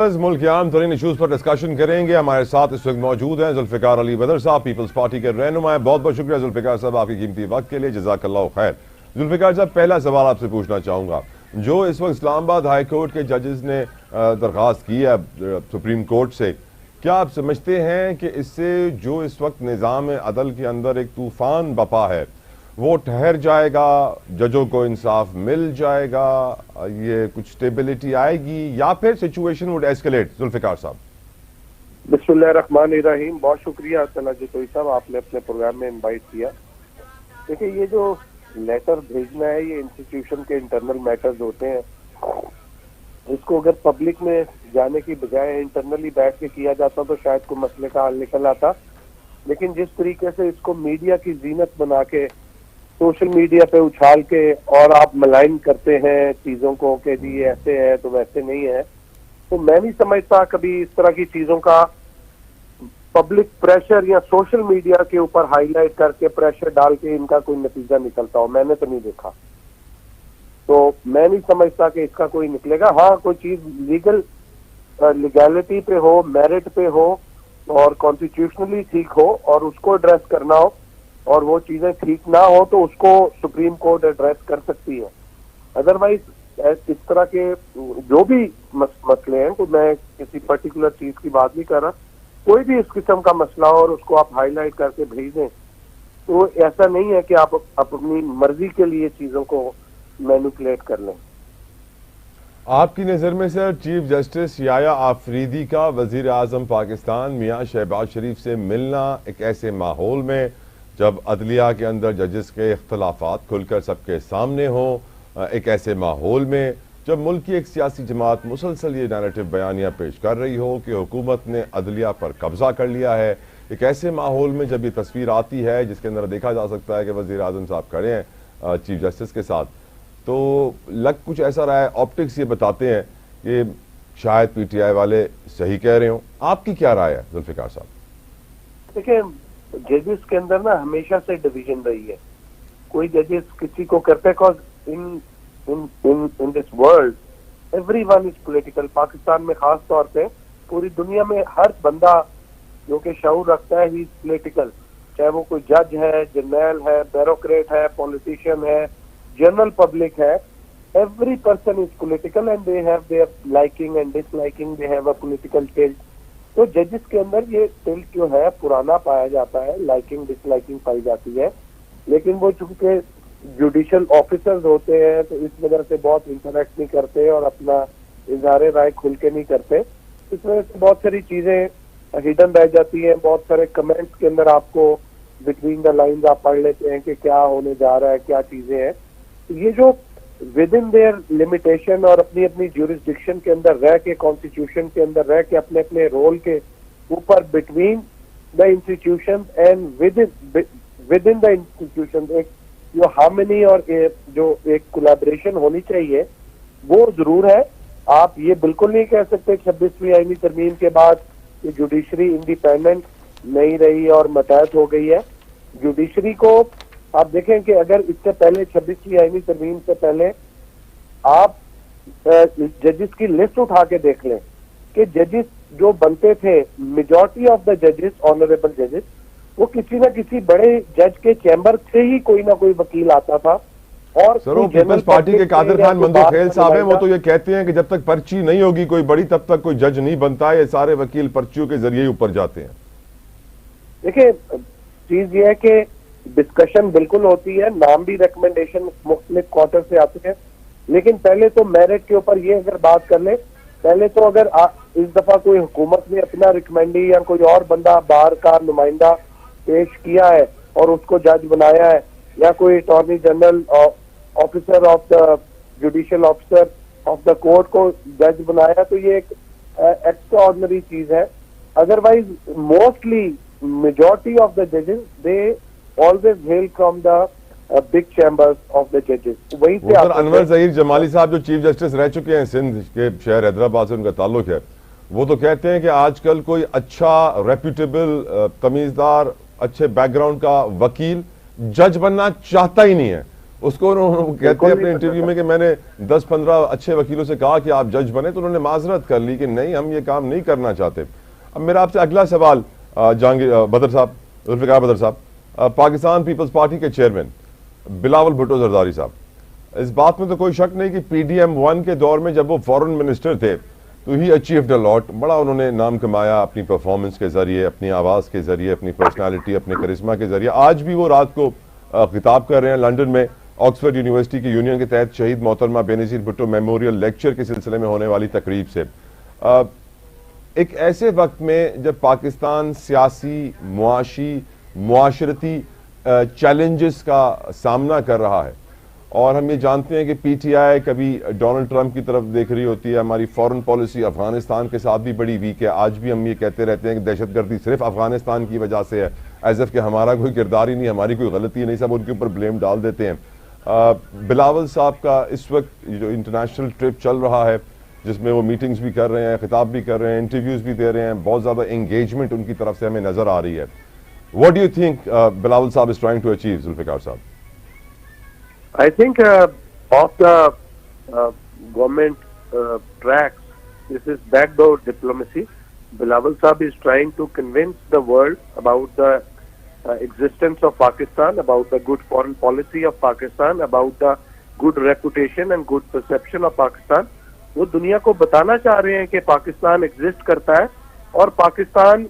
मुल्क के आम तरीन इशूज़ पर डिस्कशन करेंगे। हमारे साथ इस वक्त मौजूद हैं जुल्फ़िकार अली बदर साहब, पीपल्स पार्टी के रहनुमा। बहुत बहुत शुक्रिया जुल्फ़िकार साहब आपकी कीमती वक्त के लिए, जज़ाकल्लाह खैर। जुल्फ़िकार साहब, पहला सवाल आपसे पूछना चाहूँगा, जो इस वक्त इस्लामाबाद हाई कोर्ट के जजेस ने दरख्वास्त की है सुप्रीम कोर्ट से, क्या आप समझते हैं कि इससे जो इस वक्त निज़ाम अदल के अंदर एक तूफ़ान बपा है वो ठहर जाएगा, जजों को इंसाफ मिल जाएगा, ये कुछ स्टेबिलिटी आएगी या फिर सिचुएशन वुड एस्केलेट? जुल्फ़िकार साहब। बिस्मिल्लाहिर्रहमानिर्रहीम। बहुत शुक्रिया तला जतोई साहब, आपने अपने प्रोग्राम में इनवाइट किया। देखिए, ये जो लेटर भेजना है ये इंस्टीट्यूशन के इंटरनल मैटर्स होते हैं। इसको अगर पब्लिक में जाने की बजाय इंटरनली बैठ के किया जाता तो शायद कोई मसले का हल निकल आता, लेकिन जिस तरीके से इसको मीडिया की जीनत बना के सोशल मीडिया पे उछाल के और आप मलाइन करते हैं चीजों को कि जी ऐसे है तो वैसे नहीं है, तो मैं नहीं समझता कभी इस तरह की चीजों का पब्लिक प्रेशर या सोशल मीडिया के ऊपर हाईलाइट करके प्रेशर डाल के इनका कोई नतीजा निकलता हो। मैंने तो नहीं देखा, तो मैं नहीं समझता कि इसका कोई निकलेगा। हाँ, कोई चीज लीगैलिटी पे हो, मेरिट पे हो और कॉन्स्टिट्यूशनली ठीक हो और उसको एड्रेस करना हो और वो चीजें ठीक ना हो तो उसको सुप्रीम कोर्ट एड्रेस कर सकती है। अदरवाइज इस तरह के जो भी मसले हैं, तो मैं किसी पर्टिकुलर चीज की बात नहीं कर रहा, कोई भी इस किस्म का मसला हो और उसको आप हाईलाइट करके भेज दें, तो ऐसा नहीं है कि आप अपनी मर्जी के लिए चीजों को मैनिपुलेट कर लें। आपकी नज़र में सर, चीफ जस्टिस याया आफरीदी का वजीर आजम पाकिस्तान मियाँ शहबाज शरीफ से मिलना एक ऐसे माहौल में जब अदलिया के अंदर जजेस के इख्तलाफात खुलकर सबके सामने हों, एक ऐसे माहौल में जब मुल्क की एक सियासी जमात मुसलसल ये नैरेटिव बयानियाँ पेश कर रही हो कि हुकूमत ने अदलिया पर कब्जा कर लिया है, एक ऐसे माहौल में जब ये तस्वीर आती है जिसके अंदर देखा जा सकता है कि वज़ीर आज़म साहब खड़े हैं चीफ जस्टिस के साथ, तो लग कुछ ऐसा रहा है, ऑप्टिक्स ये बताते हैं कि शायद PTI वाले सही कह रहे हों। आपकी क्या राय है जुल्फ़िकार साहब? देखिए, जजेस के अंदर ना हमेशा से डिवीजन रही है। कोई जजेस किसी को करते, in this world everyone is political. Pakistan में खास तौर पे, पूरी दुनिया में हर बंदा जो कि शऊर रखता है ही पॉलिटिकल, चाहे वो कोई जज है, जर्नल है, ब्यूरोक्रेट है, पॉलिटिशियन है, जनरल पब्लिक है। Every person is political and they have their liking and disliking, they have a political tilt. तो जजेस के अंदर ये टिल्ट जो है पुराना पाया जाता है, लाइकिंग डिसलाइकिंग पाई जाती है, लेकिन वो चूंकि जुडिशियल ऑफिसर्स होते हैं तो इस वजह से बहुत इंटरेक्ट नहीं करते और अपना इजहार राय खुल के नहीं करते। इस वजह से बहुत सारी चीजें हिडन रह जाती हैं। बहुत सारे कमेंट्स के अंदर आपको बिटवीन द लाइंस आप पढ़ लेते हैं कि क्या होने जा रहा है, क्या चीजें हैं। तो ये जो विद इन देयर लिमिटेशन और अपनी अपनी ज्यूरिसडिक्शन के अंदर रह के, कॉन्स्टिट्यूशन के अंदर रह के, अपने अपने रोल के ऊपर between the institution and with in the institution एक जो हार्मनी और जो एक कोलैबोरेशन होनी चाहिए वो जरूर है। आप ये बिल्कुल नहीं कह सकते 26वीं आईनी तरमीम के बाद कि जुडिशरी इंडिपेंडेंट नहीं रही और मतहत हो गई है। जुडिशरी को आप देखें कि अगर इससे पहले 26वीं आईनी तरमीम से पहले आप जजेस की लिस्ट उठा के देख लें कि जजेस जो बनते थे, मेजॉरिटी ऑफ द जजेस, ऑनरेबल जजेस, वो किसी ना किसी बड़े जज के चैम्बर से ही कोई ना कोई वकील आता था। और सर, पीपल्स पार्टी के कादिर खान मंदूखेल साहब हैं, वो तो ये कहते हैं कि जब तक पर्ची नहीं होगी कोई बड़ी तब तक कोई जज नहीं बनता है, ये सारे वकील पर्चियों के जरिए ऊपर जाते हैं। देखिए, चीज ये है कि डिस्कशन बिल्कुल होती है, नाम भी रिकमेंडेशन मुख्तलिफ क्वार्टर से आते हैं, लेकिन पहले तो मेरिट के ऊपर ये अगर बात कर ले, पहले तो अगर इस दफा कोई हुकूमत ने अपना रिकमेंडी या कोई और बंदा बाहर का नुमाइंदा पेश किया है और उसको जज बनाया है, या कोई attorney general officer of the judicial officer of the court को जज बनाया, तो ये एक एक्स्ट्रा ऑर्डिनरी चीज है। Otherwise mostly majority of the judges they always hail from the big chambers of the judges। वहीं से अनवर ज़हीर जमाली साहब जो चीफ जस्टिस रह चुके हैं सिंध के शहर हैदराबाद से उनका ताल्लुक है, वो तो कहते हैं कि आजकल कोई अच्छा रेप्यूटेबल तमीजदार अच्छे बैकग्राउंड का वकील जज बनना चाहता ही नहीं है। उसको उन्होंने कहते हैं अपने इंटरव्यू में कि मैंने 10-15 अच्छे वकीलों से कहा कि आप जज बने, तो उन्होंने माजरत कर ली कि नहीं, हम ये काम नहीं करना चाहते। अब मेरा आपसे अगला सवाल, जहांगीर बदर साहब, जुल्फ़िकार बदर साहब, पाकिस्तान पीपल्स पार्टी के चेयरमैन बिलावल भुट्टो जरदारी साहब, इस बात में तो कोई शक नहीं कि PDM-1 के दौर में जब वो फॉरेन मिनिस्टर थे तो ही अचीव्ड अ लॉट, बड़ा उन्होंने नाम कमाया अपनी परफॉर्मेंस के जरिए, अपनी आवाज़ के जरिए, अपनी पर्सनालिटी, अपने करिश्मा के जरिए। आज भी वो रात को खिताब कर रहे हैं लंदन में ऑक्सफोर्ड यूनिवर्सिटी की यूनियन के तहत शहीद मोहतरमा बेनज़ीर भुट्टो मेमोरियल लेक्चर के सिलसिले में होने वाली तकरीब से। एक ऐसे वक्त में जब पाकिस्तान सियासी, मुआशी, मुआशरती चैलेंजेस का सामना कर रहा है, और हम ये जानते हैं कि PTI कभी डोनाल्ड ट्रंप की तरफ देख रही होती है, हमारी फॉरेन पॉलिसी अफगानिस्तान के साथ भी बड़ी वीक है। आज भी हम ये कहते रहते हैं कि दहशतगर्दी सिर्फ अफगानिस्तान की वजह से है, एज एफ कि हमारा कोई किरदार ही नहीं, हमारी कोई गलती नहीं, सब उनके ऊपर ब्लेम डाल देते हैं। बिलावल साहब का इस वक्त जो इंटरनेशनल ट्रिप चल रहा है, जिसमें वो मीटिंग्स भी कर रहे हैं, खिताब भी कर रहे हैं, इंटरव्यूज भी दे रहे हैं, बहुत ज़्यादा एंगेजमेंट उनकी तरफ से हमें नजर आ रही है। What do you think Bilawal साहब is trying to achieve, Zulfikar साहब? I think of the government tracks, this is backdoor diplomacy. Bilawal Saab is trying to convince the world about the existence of Pakistan, about the good foreign policy of Pakistan, about the good reputation and good perception of Pakistan. वो दुनिया को बताना चाह रहे हैं कि Pakistan exist करता है और पाकिस्तान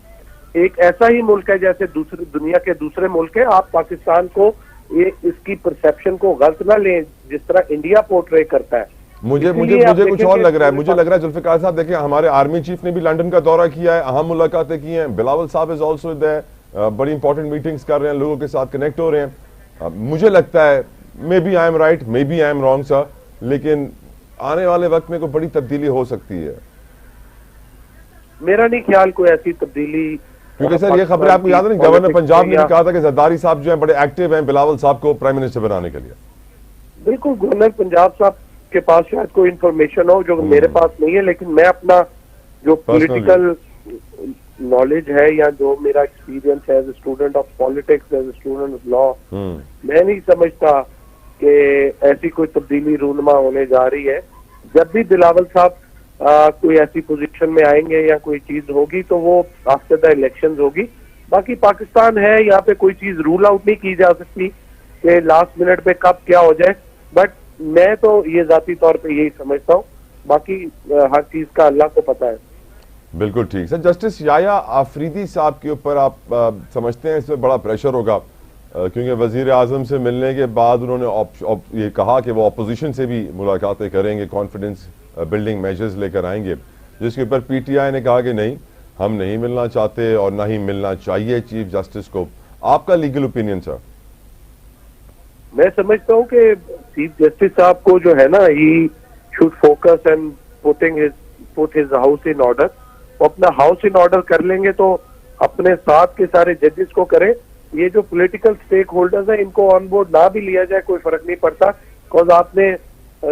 एक ऐसा ही मुल्क है जैसे दूसरे दुनिया के दूसरे मुल्क है। आप पाकिस्तान को ये इसकी परसेप्शन को गलत ना लें जिस तरह इंडिया पोर्ट्रे करता है। मुझे कुछ और लग रहा है। मुझे लग रहा है जुल्फ़िकार साहब, देखिए हमारे आर्मी चीफ ने भी लंदन का दौरा किया है, अहम मुलाकातें की हैं, बिलावल साहब इज ऑल्सो देयर, बड़ी इंपॉर्टेंट मीटिंग्स कर रहे हैं, लोगों के साथ कनेक्ट हो रहे हैं। मुझे लगता है maybe I am right, maybe I am wrong sir, लेकिन आने वाले वक्त में कोई बड़ी तब्दीली हो सकती है। मेरा नहीं ख्याल कोई ऐसी तब्दीली, क्योंकि सर ये खबरें आपको याद नहीं, गवर्नर पंजाब ने भी कहा था कि जरदारी साहब जो है बड़े एक्टिव हैं बिलावल साहब को प्राइम मिनिस्टर बनाने के लिए। बिल्कुल, गवर्नर पंजाब साहब के पास शायद कोई इंफॉर्मेशन हो जो मेरे पास नहीं है, लेकिन मैं अपना जो पॉलिटिकल नॉलेज है या जो मेरा एक्सपीरियंस है as a student of politics, as a student of law, मैं नहीं समझता कि ऐसी कोई तब्दीली रूनमा होने जा रही है। जब भी बिलावल साहब कोई ऐसी पोजीशन में आएंगे या कोई चीज होगी तो वो आफ्टर द इलेक्शंस होगी। बाकी पाकिस्तान है, यहाँ पे कोई चीज रूल आउट नहीं की जा सकती कि लास्ट मिनट पे कब क्या हो जाए, बट मैं तो ये जाती तौर पे यही समझता हूँ, बाकी हर चीज का अल्लाह को पता है। बिल्कुल ठीक सर। जस्टिस याया आफरीदी साहब के ऊपर आप समझते हैं इसमें बड़ा प्रेशर होगा, क्योंकि वजीर आजम से मिलने के बाद उन्होंने ये कहा कि वो अपोजिशन से भी मुलाकातें करेंगे, कॉन्फिडेंस बिल्डिंग मेजर्स लेकर आएंगे, जिसके ऊपर PTI ने कहा कि नहीं, हम नहीं मिलना चाहते और ना ही मिलना चाहिए चीफ जस्टिस को। आपका लीगल ओपिनियन सर? मैं समझता हूँ कि चीफ जस्टिस साहब को जो है ना, he should focus and put his house in order. वो अपना हाउस इन ऑर्डर कर लेंगे तो अपने साथ के सारे जजेस को करें। ये जो पॉलिटिकल स्टेक होल्डर्स है इनको ऑन बोर्ड ना भी लिया जाए कोई फर्क नहीं पड़ता, बिकॉज आपने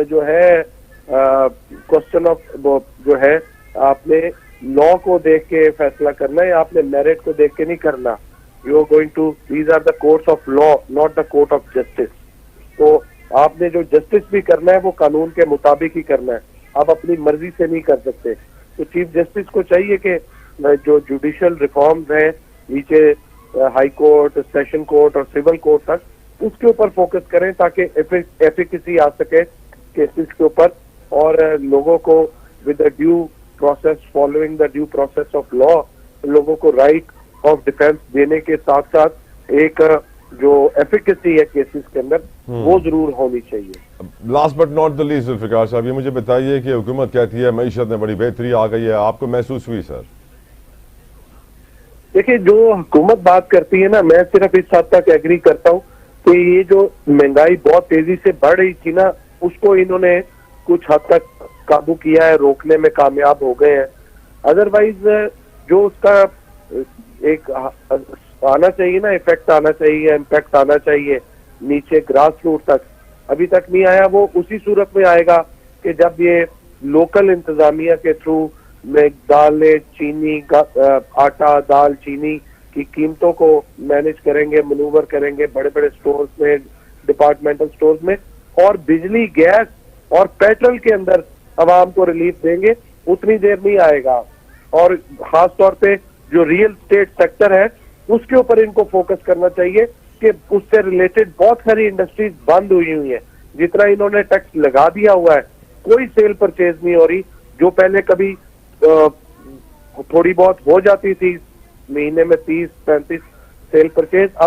जो है क्वेश्चन ऑफ जो है आपने लॉ को देख के फैसला करना है, आपने मेरिट को देख के नहीं करना। You are going to, these are the courts of law, not the court of justice. तो आपने जो जस्टिस भी करना है वो कानून के मुताबिक ही करना है, आप अपनी मर्जी से नहीं कर सकते। तो चीफ जस्टिस को चाहिए कि जो जुडिशियल रिफॉर्म्स हैं नीचे हाई कोर्ट, सेशन कोर्ट और सिविल कोर्ट तक, उसके ऊपर फोकस करें ताकि एफिकेसी आ सके केसेस के ऊपर, और लोगों को with the due process, following the due process of law, लोगों को राइट ऑफ डिफेंस देने के साथ साथ एक जो एफिकेसी है केसेस के अंदर वो जरूर होनी चाहिए। Last but not the least Zulfiqar साहब, ये मुझे बताइए कि हुकूमत कहती है मईशत में बड़ी बेहतरी आ गई है, आपको महसूस हुई सर? देखिए, जो हुकूमत बात करती है ना, मैं सिर्फ इस हद तक एग्री करता हूँ कि ये जो महंगाई बहुत तेजी से बढ़ रही थी ना, उसको इन्होंने कुछ हद तक काबू किया है, रोकने में कामयाब हो गए हैं। अदरवाइज जो उसका एक आना चाहिए ना, इफेक्ट आना चाहिए, इम्पैक्ट आना चाहिए नीचे ग्रास रूट तक, अभी तक नहीं आया। वो उसी सूरत में आएगा कि जब ये लोकल इंतजामिया के थ्रू में दाल, चीनी, आटा, दाल, चीनी की कीमतों को मैनेज करेंगे, मनूवर करेंगे, बड़े बड़े स्टोर्स में डिपार्टमेंटल स्टोर्स में, और बिजली, गैस और पेट्रोल के अंदर आवाम को रिलीफ देंगे, उतनी देर नहीं आएगा। और खास तौर पे जो रियल स्टेट सेक्टर है उसके ऊपर इनको फोकस करना चाहिए कि उससे रिलेटेड बहुत सारी इंडस्ट्रीज बंद हुई है। जितना इन्होंने टैक्स लगा दिया हुआ है, कोई सेल परचेज नहीं हो रही। जो पहले कभी थोड़ी बहुत हो जाती थी, महीने में 30-35 सेल परचेज, अब